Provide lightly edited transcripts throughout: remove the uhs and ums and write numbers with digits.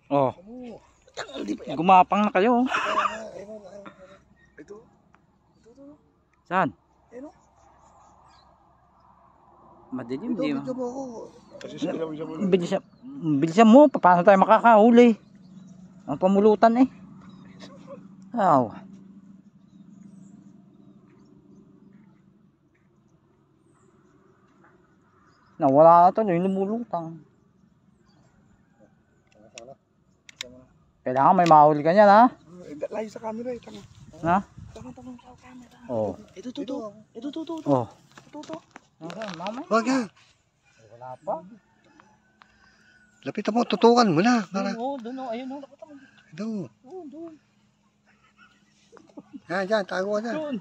Oh. Gumapang na kayo. Ito. Saan? Ano? Madilim, Ito, di ito mo ako. Bilisan mo, paano tayo makakahuli? Ang pamulutan eh. Aw. Nawala na to, yung lumulutang. Kailangan may mahuli ka niyan, ha? Layo sa camera eh. Ha? Tama sa camera. Oo. Ito. Oh. Ito. Mamay. Wag yan. Wala pa. Lapitan mo, tutukan mo na. Doon, ayun o. Ito. Doon. Yan, tago ka na.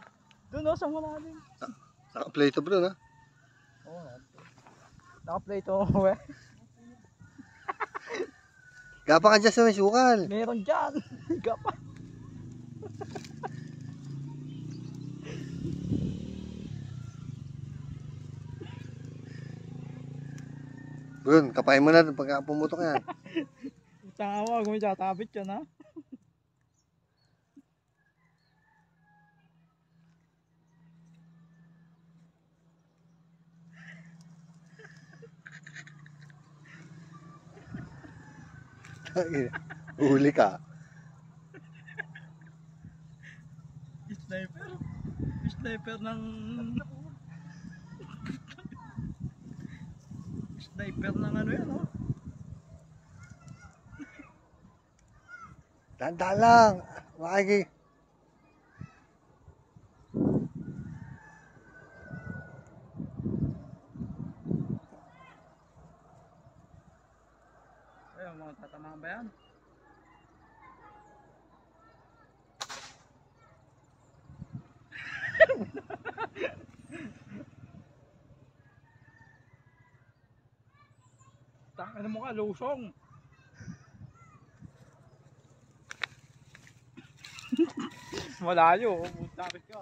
Doon sa malalim. Naka-play to bro, na? Oo. Naka-play to, we. Gapa ka dyan sa may sukal. Meron dyan. Gapa. Bro, kapain mo na pagka pumutok yan. Tawa, kung may tatabit yan, ha? Huli ka. Sniper ng ano yan, oh. Danda lang. Makiki. Ayun, mga tatamaan ba yan? Ano mo ka, lusong? Malayo, tapos ka.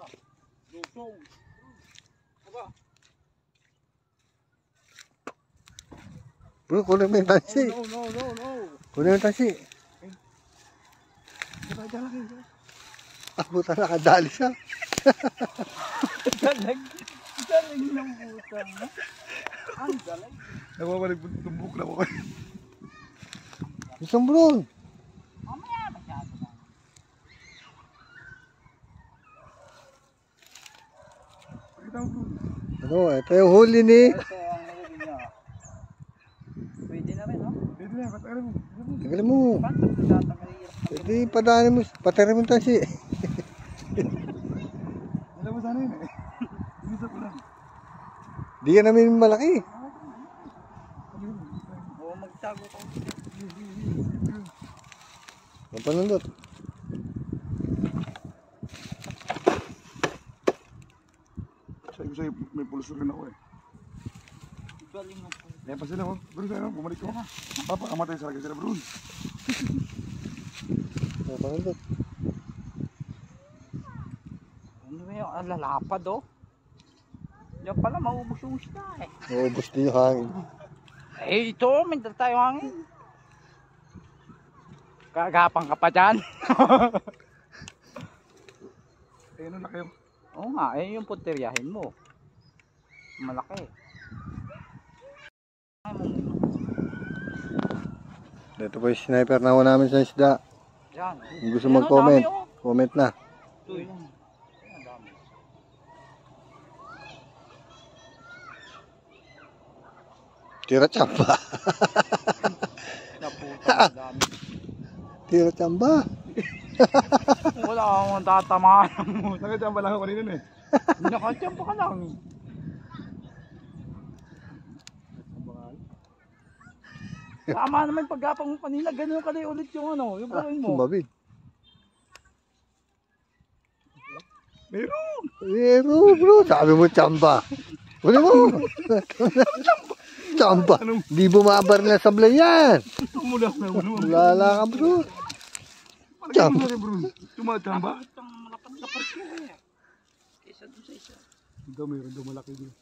Lusong. Aba. Bro, kunin mo yung tansi. No. Kunin mo yung tansi. Puta, nakadali siya. Dalag ng puta. Ang dalag. Nagwawalik tumbok na ako. Isang bro. Mamaya masyado na. Ano, ito yung huli ni. Ito ang huli niya. Pwede na rin, no? Pwede na, patagalin mo. Tagalin mo. Paano ito tatanggalin? Pwede, padaanin mo. Patagalin mo yung tansi. Wala mo sana yun eh. Inisap ko lang. Di ka namin malaki. Oo, magtago ko. Mapanundot. Sa'yo, may pulso rin ako eh. Galing mo po. Kaya pa sila mo. Bro, sa'yo, bumalik ko. Papakamatay sa lagay sila, bro. Mapanundot. Ano ba yung lalapad, oh? Yan pala, maubos yung isda eh. Maubos din yung hangin. Eh, ito, may dala tayo hangin. Kagapang ka pa dyan. Eh, ano na kayo? Oo nga, eh yung punteriyahin mo. Malaki. Ito po yung sniper na namin sa isda. Yan. Kung gusto mag-comment, comment na. Ito yun. Ang dami. Tira tsamba. Naputa, ang dami. Tira tsamba. Wala akong tatamaan mo. Nakachamba lang ako kanina eh. Nakachamba ka lang. Tama naman paggapang mo kanina, ganun ka na ulit yung ano, yung gawin mo. Sumbabid. Meron! Meron bro, sabi mo tsamba. Uli mo. Tsamba. Di bumabar na sablay yan. Tumula na mo. Lala ka bro. Tsamba. Tumatamba? Itong malapad-lapad ko eh. Isa doon sa isa. Ito meron daw malaki din.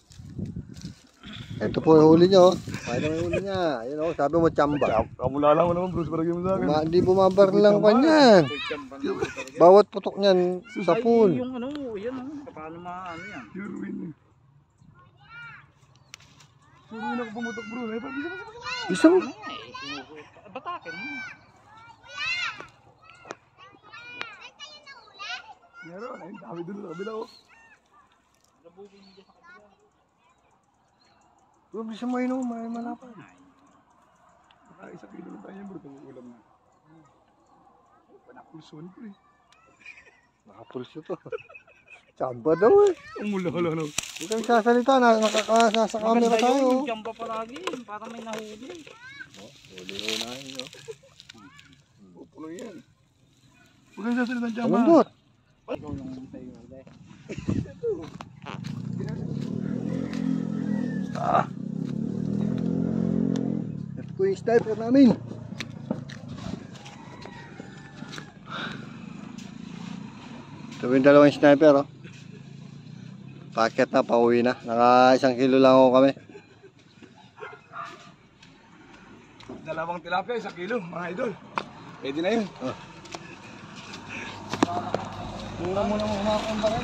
Ito po yung huli niya, oh. Paano yung huli niya? Ayun, oh. Sabi mo, tsamba. Kamula lang mo naman, Bruce, parang mo sa akin. Hindi bumabar lang pa niyan. Bawat putok niyan, sa pool. Yung ano, yan paano maano yan? Pure win eh. Pure win ako pumutok, bro. Eh, Bisa mo. Batakin mo. meron, ayun, dami dun sa kabila, oh. Bro, bisa mo yun, oh. May malapad. Baka 1 kilo lang tayo yan, bro. Itong ulam na. Panapulson, bro eh. Nakapulso to. Tsamba daw eh. Ang mula, no. Huwag kami sasalita, nakakasa camera tayo. Yung jamba palagi, parang may nahuli. Huli ko na yun, oh. Pupulo yan. Huwag kang sasalita ng jama. Anong dot? Ikaw yung tayo ulit. Ito po yung sniper namin. Ito po yung dalawang sniper, oh. Paket na, pauwi na. Naka 1 kilo lang ako kami. Dalawang tilapia, 1 kilo, mga idol. Pwede na yun. Oh. Mura mo na mga kumakambaran.